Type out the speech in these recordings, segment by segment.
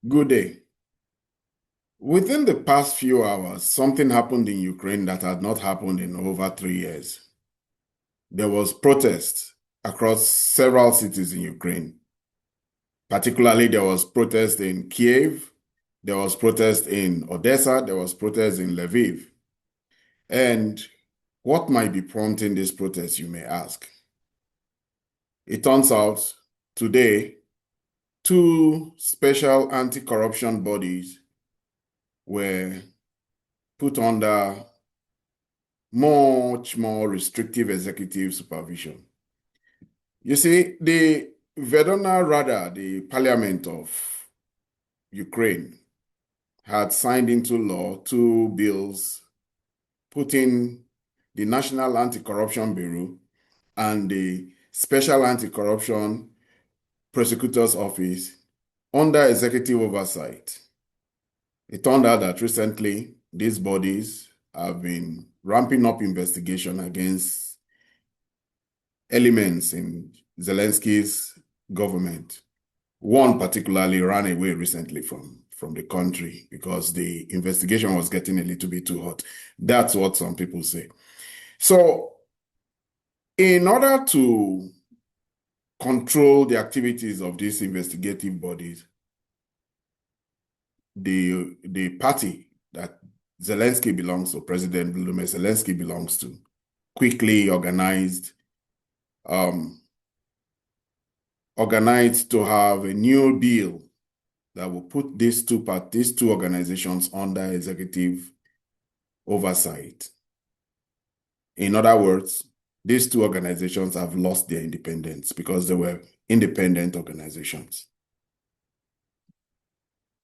Good day. Within the past few hours, something happened in Ukraine that had not happened in over 3 years. There was protest across several cities in Ukraine. Particularly, there was protest in Kiev, there was protest in Odessa, there was protest in Lviv. And what might be prompting this protest, you may ask? It turns out today, two special anti-corruption bodies were put under much more restrictive executive supervision. You see, the Verkhovna Rada, the parliament of Ukraine, had signed into law two bills putting the National Anti-Corruption Bureau and the Special Anti-Corruption Prosecutor's Office under executive oversight. It turned out that recently these bodies have been ramping up investigation against elements in Zelensky's government. One particularly ran away recently from the country because the investigation was getting a little bit too hot. That's what some people say. So, in order to control the activities of these investigative bodies, the party that Zelensky belongs to, President Volodymyr Zelensky belongs to, quickly organized to have a new bill that will put these two organizations under executive oversight. In other words, these two organizations have lost their independence because they were independent organizations.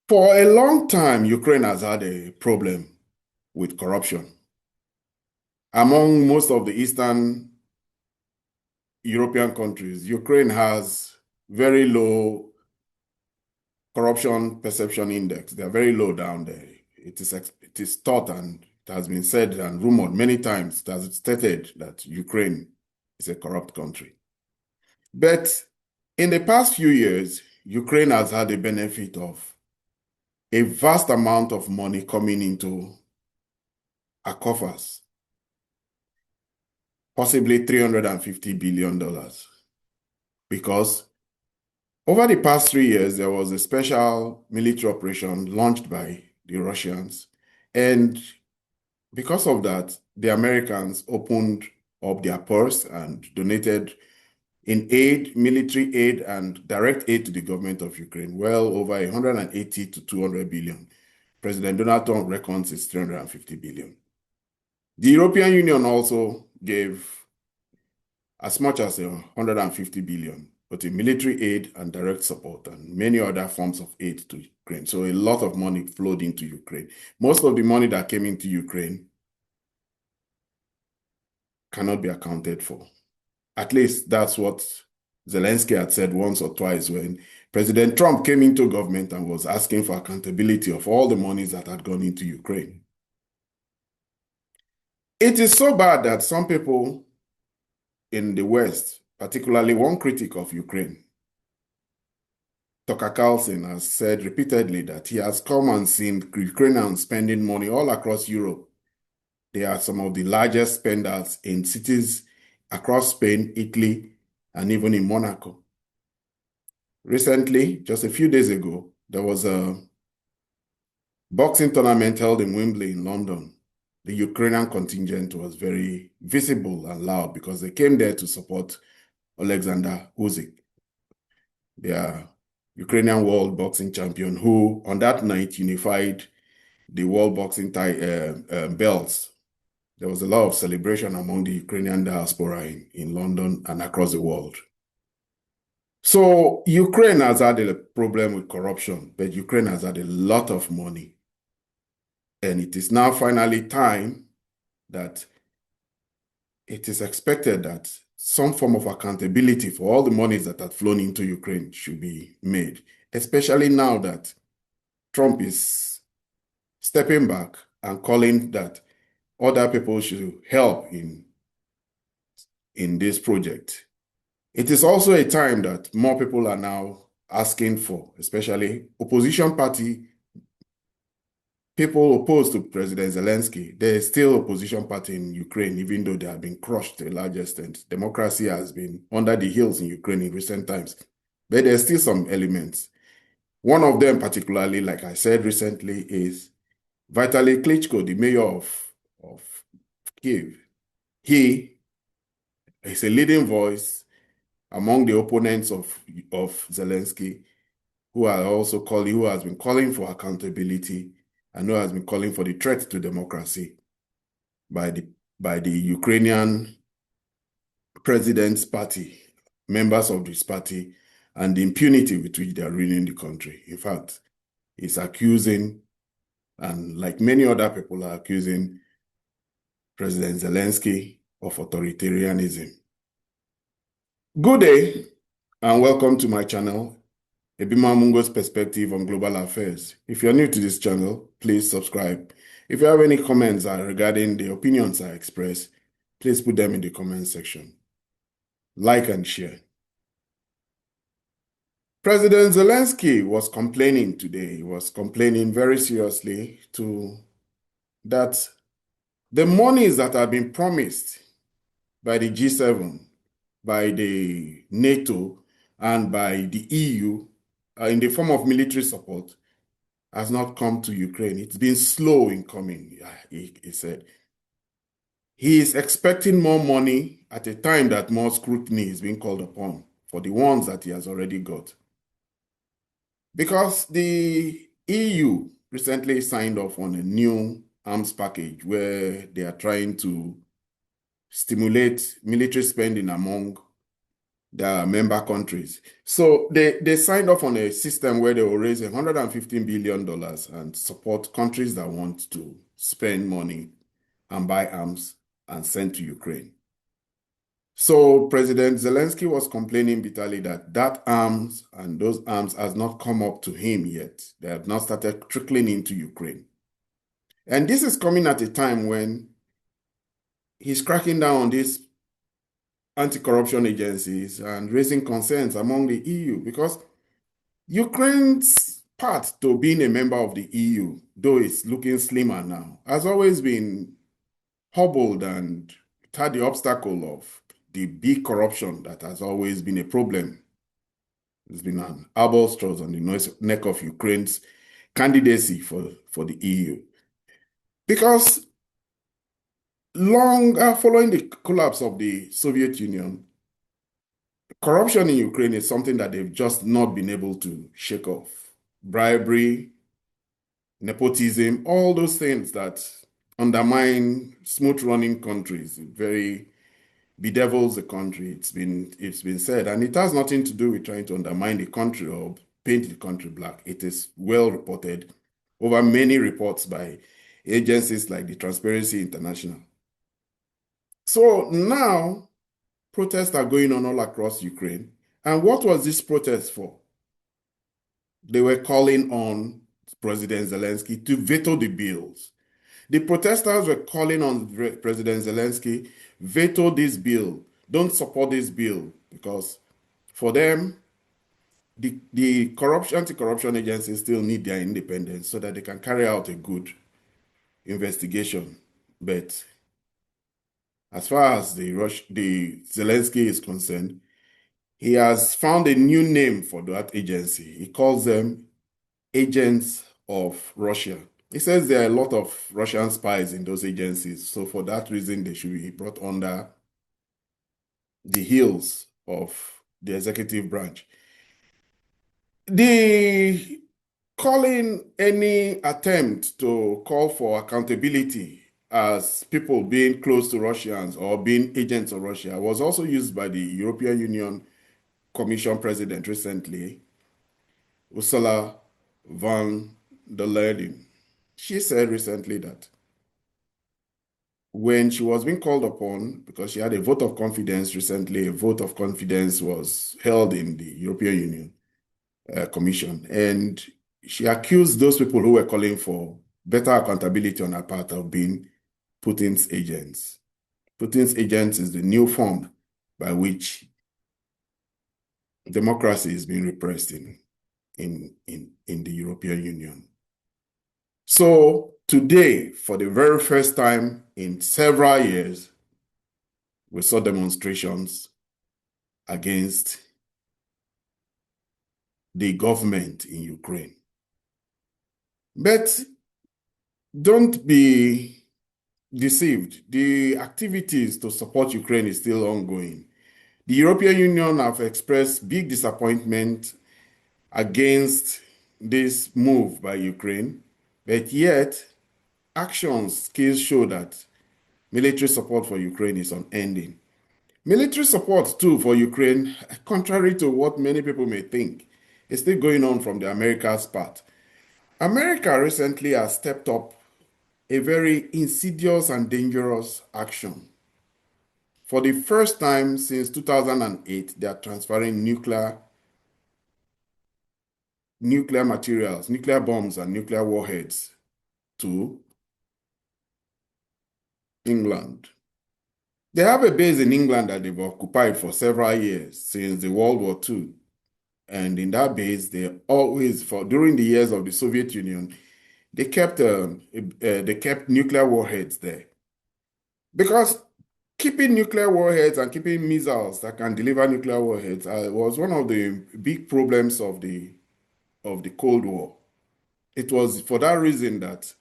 For a long time, Ukraine has had a problem with corruption. Among most of the Eastern European countries, Ukraine has very low corruption perception index. They are very low down there. It is thought and it has been said and rumored many times, it has stated that Ukraine is a corrupt country. But in the past few years, Ukraine has had the benefit of a vast amount of money coming into our coffers, possibly $350 billion. Because over the past 3 years, there was a special military operation launched by the Russians. And because of that, the Americans opened up their purse and donated in aid, military aid, and direct aid to the government of Ukraine, well over 180 to 200 billion. President Donald Trump reckons it's 350 billion. The European Union also gave as much as 150 billion, but in military aid and direct support and many other forms of aid to Ukraine. So a lot of money flowed into Ukraine. Most of the money that came into Ukraine cannot be accounted for. At least that's what Zelensky had said once or twice when President Trump came into government and was asking for accountability of all the monies that had gone into Ukraine. It is so bad that some people in the West, particularly one critic of Ukraine, Tucker Carlson, has said repeatedly that he has come and seen Ukrainians spending money all across Europe. They are some of the largest spenders in cities across Spain, Italy, and even in Monaco. Recently, just a few days ago, there was a boxing tournament held in Wembley in London. The Ukrainian contingent was very visible and loud because they came there to support Alexander Usyk, their Ukrainian world boxing champion, who on that night unified the world boxing belts. There was a lot of celebration among the Ukrainian diaspora in London and across the world. So Ukraine has had a problem with corruption, but Ukraine has had a lot of money. And it is now finally time that it is expected that some form of accountability for all the monies that had flown into Ukraine should be made, especially now that Trump is stepping back and calling that other people should help in this project. It is also a time that more people are now asking for, especially opposition party, people opposed to President Zelensky. There is still opposition party in Ukraine, even though they have been crushed to a large extent. Democracy has been under the hills in Ukraine in recent times. But there's still some elements. One of them, particularly, like I said recently, is Vitaly Klitschko, the mayor of Kiev. He is a leading voice among the opponents of Zelensky, who has been calling for accountability and who has been calling for the threat to democracy by the Ukrainian president's party, members of this party, and the impunity with which they are ruling the country. In fact, he's accusing, and like many other people are accusing, President Zelensky of authoritarianism. Good day, and welcome to my channel, Ebima Mungo's Perspective on Global Affairs. If you're new to this channel, please subscribe. If you have any comments regarding the opinions I express, please put them in the comment section. Like and share. President Zelensky was complaining today. He was complaining very seriously that the monies that have been promised by the G7, by the NATO, and by the EU in the form of military support has not come to Ukraine. It's been slow in coming, he said. He is expecting more money at a time that more scrutiny is being called upon for the ones that he has already got. Because the EU recently signed off on a new arms package where they are trying to stimulate military spending among the member countries. So they signed off on a system where they will raise $115 billion and support countries that want to spend money and buy arms and send to Ukraine. So President Zelensky was complaining bitterly that arms and those arms has not come up to him yet. They have not started trickling into Ukraine. And this is coming at a time when he's cracking down on these anti-corruption agencies and raising concerns among the EU because Ukraine's path to being a member of the EU, though it's looking slimmer now, has always been hobbled and had the obstacle of the big corruption that has always been a problem. It's been an albatross on the neck of Ukraine's candidacy for the EU. Because long following the collapse of the Soviet Union, corruption in Ukraine is something that they've just not been able to shake off. Bribery, nepotism, all those things that undermine smooth running countries, very bedevils the country. It's been said, and it has nothing to do with trying to undermine the country or paint the country black. It is well reported over many reports by agencies like the Transparency International. So now protests are going on all across Ukraine. And what was this protest for? They were calling on President Zelensky to veto the bills. The protesters were calling on President Zelensky, veto this bill, don't support this bill, because for them, the anti-corruption agencies still need their independence so that they can carry out a good investigation. But as far as the Zelensky is concerned, he has found a new name for that agency. He calls them agents of Russia. He says there are a lot of Russian spies in those agencies. So for that reason, they should be brought under the heels of the executive branch. The calling any attempt to call for accountability as people being close to Russians or being agents of Russia was also used by the European Union Commission President recently, Ursula von der Leyen. She said recently that when she was being called upon, because she had a vote of confidence recently, a vote of confidence was held in the European Union Commission, and she accused those people who were calling for better accountability on her part of being Putin's agents. Putin's agents is the new form by which democracy is being repressed in the European Union. So today, for the very first time in several years, we saw demonstrations against the government in Ukraine. But don't be deceived. The activities to support Ukraine is still ongoing. The European Union have expressed big disappointment against this move by Ukraine, but yet actions still show that military support for Ukraine is unending. Military support too for Ukraine, contrary to what many people may think, is still going on from the America's part. America recently has stepped up a very insidious and dangerous action. For the first time since 2008, they are transferring nuclear materials, nuclear bombs and nuclear warheads to England. They have a base in England that they've occupied for several years since the World War II. And in that base, they always, during the years of the Soviet Union, they kept nuclear warheads there. Because keeping nuclear warheads and keeping missiles that can deliver nuclear warheads was one of the big problems of the Cold War. It was for that reason that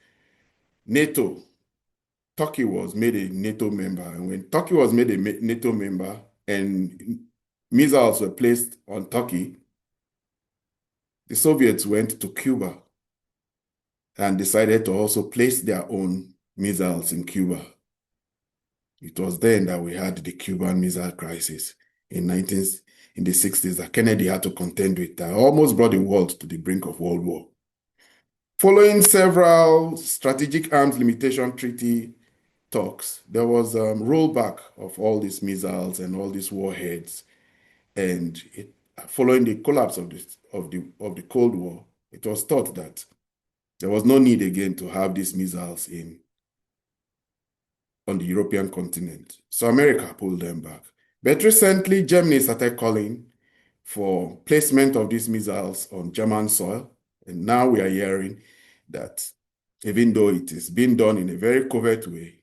Turkey was made a NATO member. And when Turkey was made a NATO member and missiles were placed on Turkey, the Soviets went to Cuba and decided to also place their own missiles in Cuba. It was then that we had the Cuban Missile Crisis in the 60s that Kennedy had to contend with, that almost brought the world to the brink of World War. Following several strategic arms limitation treaty talks, there was a rollback of all these missiles and all these warheads. And following the collapse of the Cold War, it was thought that there was no need again to have these missiles on the European continent. So America pulled them back. But recently, Germany started calling for placement of these missiles on German soil. And now we are hearing that even though it is being done in a very covert way,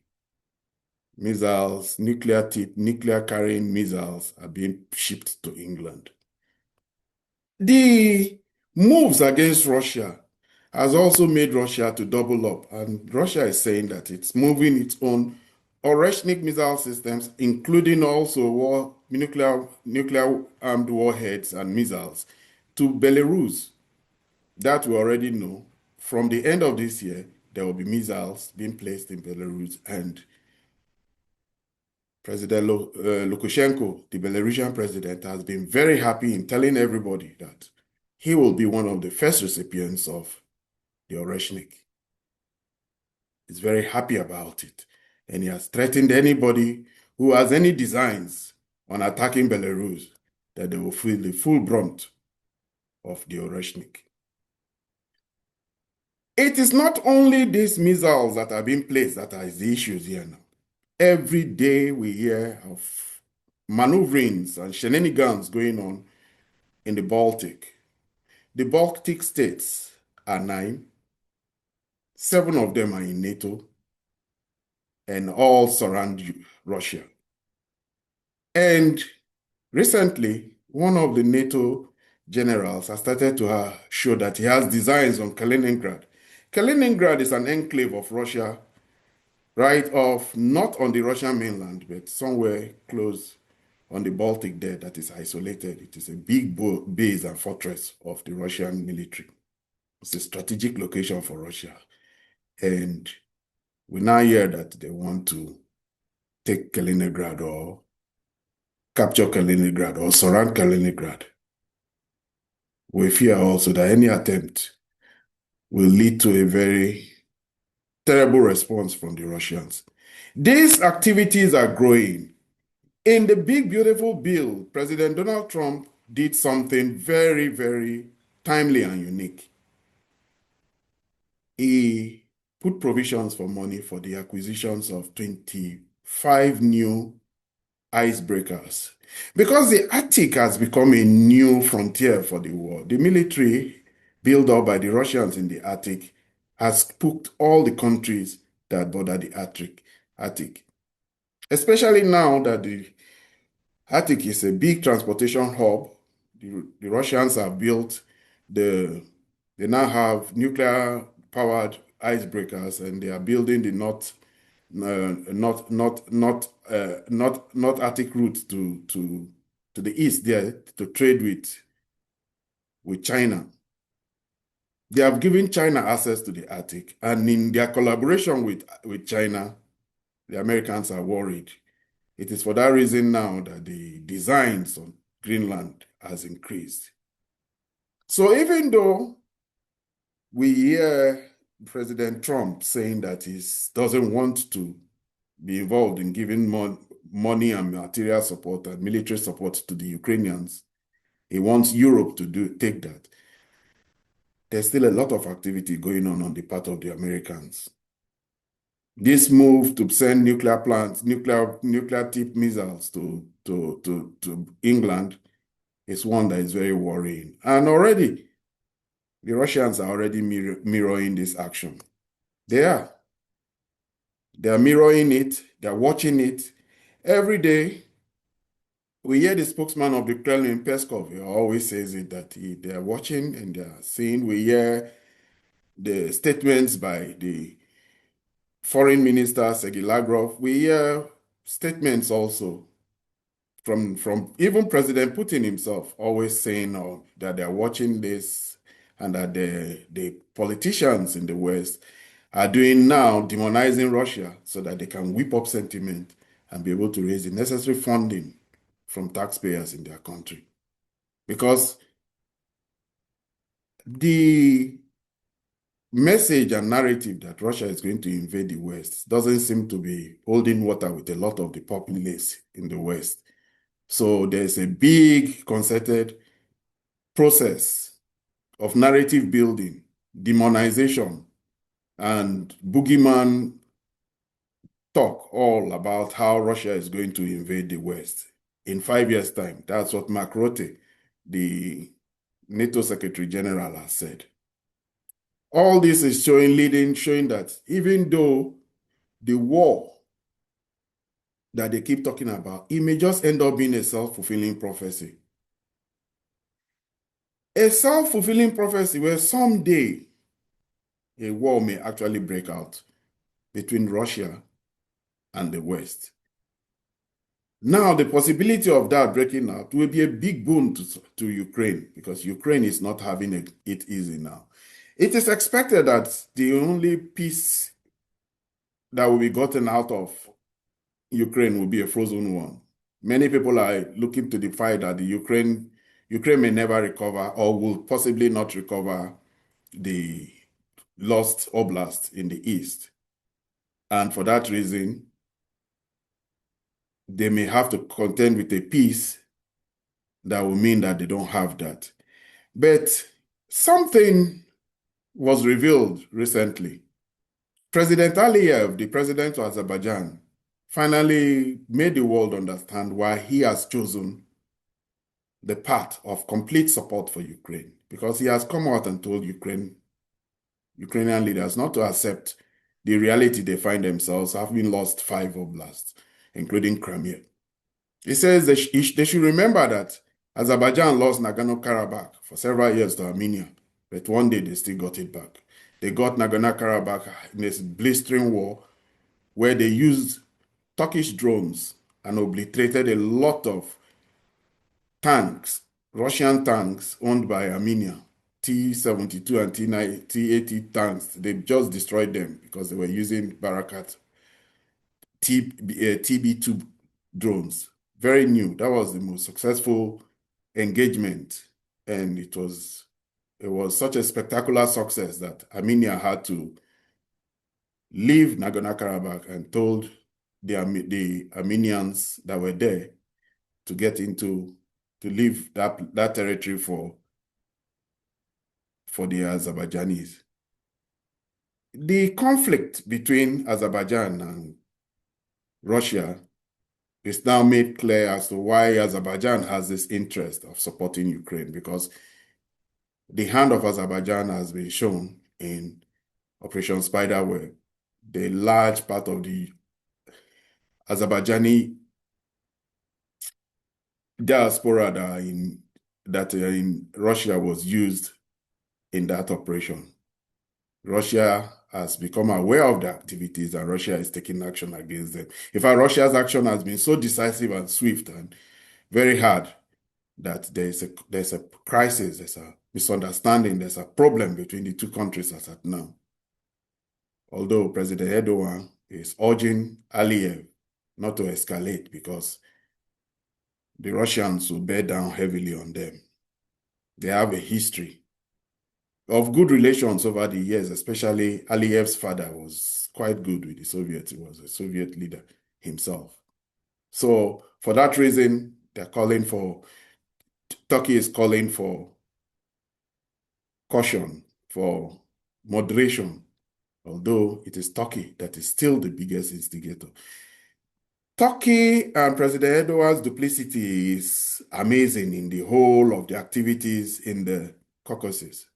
missiles, nuclear carrying missiles are being shipped to England. The moves against Russia has also made Russia to double up, and Russia is saying that it's moving its own Oreshnik missile systems, including also nuclear armed warheads and missiles, to Belarus. That we already know. From the end of this year, there will be missiles being placed in Belarus, and President Lukashenko, the Belarusian president, has been very happy in telling everybody that he will be one of the first recipients of the Oreshnik. He's very happy about it. And he has threatened anybody who has any designs on attacking Belarus that they will feel the full brunt of the Oreshnik. It is not only these missiles that are being placed that are the issues here now. Every day we hear of maneuverings and shenanigans going on in the Baltic. The Baltic states are 9. 7 of them are in NATO and all surround Russia. And recently, one of the NATO generals has started to show that he has designs on Kaliningrad. Kaliningrad is an enclave of Russia, right off, not on the Russian mainland, but somewhere close on the Baltic there that is isolated. It is a big base and fortress of the Russian military. It's a strategic location for Russia. And we now hear that they want to take Kaliningrad or capture Kaliningrad or surround Kaliningrad. We fear also that any attempt will lead to a very terrible response from the Russians. These activities are growing. In the big, beautiful bill, President Donald Trump did something very, very timely and unique. He put provisions for money for the acquisitions of 25 new icebreakers. Because the Arctic has become a new frontier for the world. The military built up by the Russians in the Arctic has spooked all the countries that border the Arctic. Especially now that the Arctic is a big transportation hub. The Russians have built they now have nuclear powered icebreakers, and they are building the not Arctic route to the east there to trade with China. They have given China access to the Arctic, and in their collaboration with China, the Americans are worried. It is for that reason now that the designs on Greenland has increased. So even though we hear President Trump saying that he doesn't want to be involved in giving money and material support and military support to the Ukrainians, he wants Europe to take that. There's still a lot of activity going on the part of the Americans. This move to send nuclear plants, nuclear tip missiles to England is one that is very worrying. And already, the Russians are already mirroring this action. They are. They are mirroring it. They are watching it. Every day, we hear the spokesman of the Kremlin, Peskov, he always says it, that they are watching and they are seeing. We hear the statements by the Foreign Minister, Sergei Lavrov. We hear statements also from even President Putin himself, always saying that they're watching this and that the politicians in the West are doing now, demonizing Russia so that they can whip up sentiment and be able to raise the necessary funding from taxpayers in their country. Because the message and narrative that Russia is going to invade the West doesn't seem to be holding water with a lot of the populace in the West. So there's a big concerted process of narrative building, demonization, and boogeyman talk all about how Russia is going to invade the West in 5 years' time. That's what Mark Rutte, the NATO Secretary General, has said. All this is showing that even though the war that they keep talking about, it may just end up being a self-fulfilling prophecy. A self-fulfilling prophecy where someday a war may actually break out between Russia and the West. Now, the possibility of that breaking out will be a big boon to Ukraine, because Ukraine is not having it easy now. It is expected that the only peace that will be gotten out of Ukraine will be a frozen one. Many people are looking to the fact that Ukraine may never recover, or will possibly not recover, the lost oblast in the east. And for that reason, they may have to contend with a peace that will mean that they don't have that. But something was revealed recently. President Aliyev, the president of Azerbaijan, finally made the world understand why he has chosen the path of complete support for Ukraine, because he has come out and told Ukrainian leaders not to accept the reality they find themselves having lost 5 oblasts, including Crimea. He says they should remember that Azerbaijan lost Nagorno-Karabakh for several years to Armenia, but one day they still got it back. They got Nagorno-Karabakh in this blistering war where they used Turkish drones and obliterated a lot of tanks, Russian tanks owned by Armenia, T-72 and T-80 tanks. They just destroyed them because they were using Barakat TB2 drones. Very new. That was the most successful engagement, and it was such a spectacular success that Armenia had to leave Nagorno-Karabakh and told the Armenians that were there to leave that territory for the Azerbaijanis. The conflict between Azerbaijan and Russia it's now made clear as to why Azerbaijan has this interest of supporting Ukraine, because the hand of Azerbaijan has been shown in Operation Spiderweb. The large part of the Azerbaijani diaspora that in Russia was used in that operation. Russia has become aware of the activities, and Russia is taking action against them. In fact, Russia's action has been so decisive and swift and very hard that there's a crisis, there's a misunderstanding, there's a problem between the two countries as at now. Although President Erdogan is urging Aliyev not to escalate because the Russians will bear down heavily on them. They have a history of good relations over the years, especially Aliyev's father was quite good with the Soviets. He was a Soviet leader himself. So for that reason, Turkey is calling for caution, for moderation, although it is Turkey that is still the biggest instigator. Turkey and President Erdogan's duplicity is amazing in the whole of the activities in the Caucasus.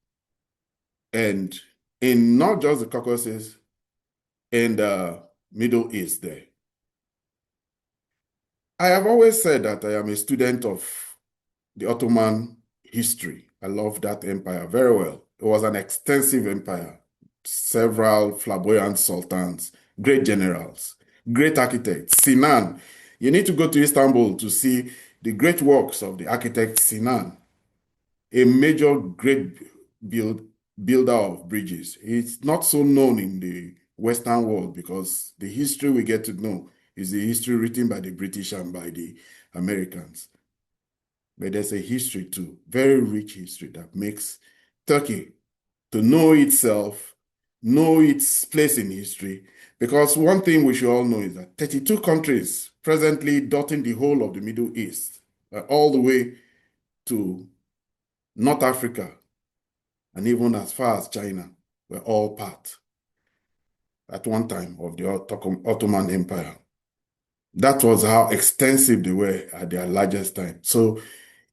And in not just the Caucasus, in the Middle East there. I have always said that I am a student of the Ottoman history. I love that empire very well. It was an extensive empire, several flamboyant sultans, great generals, great architects. Sinan, you need to go to Istanbul to see the great works of the architect Sinan, a major great builder of bridges. It's not so known in the Western world because the history we get to know is the history written by the British and by the Americans. But there's a history too, very rich history that makes Turkey to know itself, know its place in history. Because one thing we should all know is that 32 countries presently dotting the whole of the Middle East, all the way to North Africa, and even as far as China, were all part at one time of the Ottoman Empire. That was how extensive they were at their largest time. So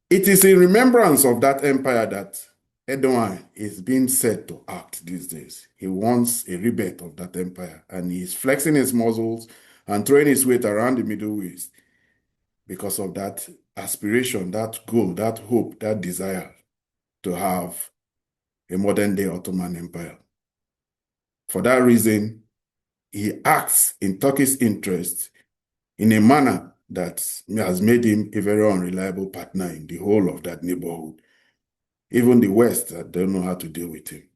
it is in remembrance of that empire that Erdogan is being said to act these days. He wants a rebirth of that empire, and he's flexing his muscles and throwing his weight around the Middle East because of that aspiration, that goal, that hope, that desire to have a modern-day Ottoman Empire. For that reason, he acts in Turkey's interest in a manner that has made him a very unreliable partner in the whole of that neighborhood. Even the West don't know how to deal with him.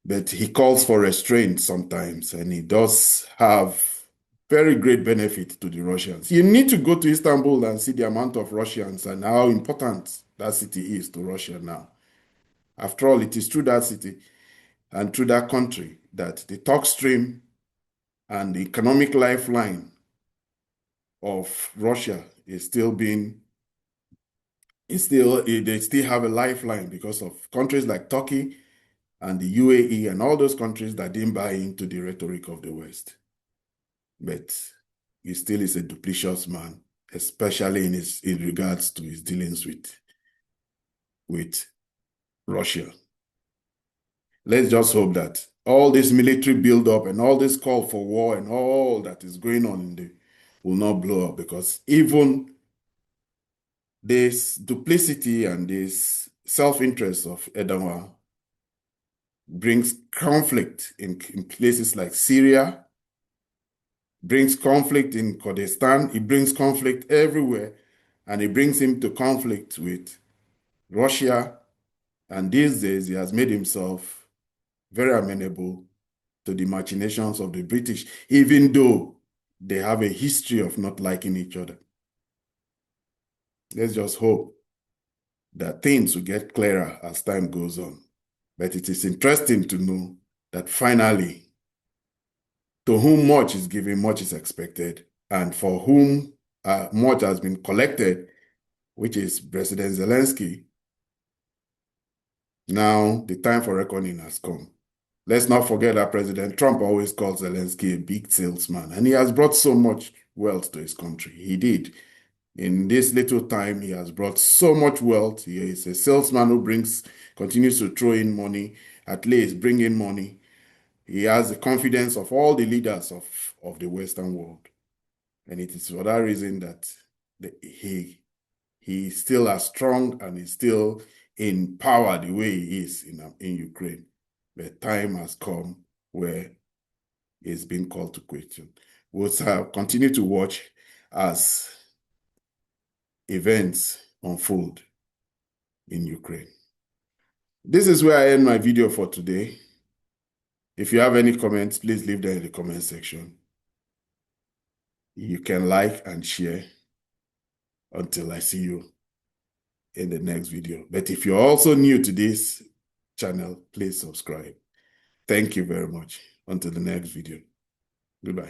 But he calls for restraint sometimes, and he does have very great benefit to the Russians. You need to go to Istanbul and see the amount of Russians and how important that city is to Russia now. After all, it is through that city and through that country that the Turk Stream and the economic lifeline of Russia is still they still have a lifeline because of countries like Turkey and the UAE and all those countries that didn't buy into the rhetoric of the West. But he still is a duplicitous man, especially in regards to his dealings with Russia. Let's just hope that all this military buildup and all this call for war and all that is going on will not blow up, because even this duplicity and this self-interest of Erdogan brings conflict in places like Syria, brings conflict in Kurdistan, it brings conflict everywhere, and it brings him to conflict with Russia. And these days, he has made himself very amenable to the machinations of the British, even though they have a history of not liking each other. Let's just hope that things will get clearer as time goes on. But it is interesting to know that finally, to whom much is given, much is expected, and for whom much has been collected, which is President Zelensky, now the time for reckoning has come. Let's not forget that President Trump always calls Zelensky a big salesman, and he has brought so much wealth to his country. He did. In this little time, he has brought so much wealth. He is a salesman who continues to throw in money, at least bring in money. He has the confidence of all the leaders of the Western world. And it is for that reason that he is still as strong and is still in power the way he is in Ukraine. But time has come where he's been called to question. We'll continue to watch as events unfold in Ukraine. This is where I end my video for today. If you have any comments, please leave them in the comment section. You can like and share until I see you in the next video. But if you're also new to this channel, please subscribe. Thank you very much. Until the next video. Goodbye.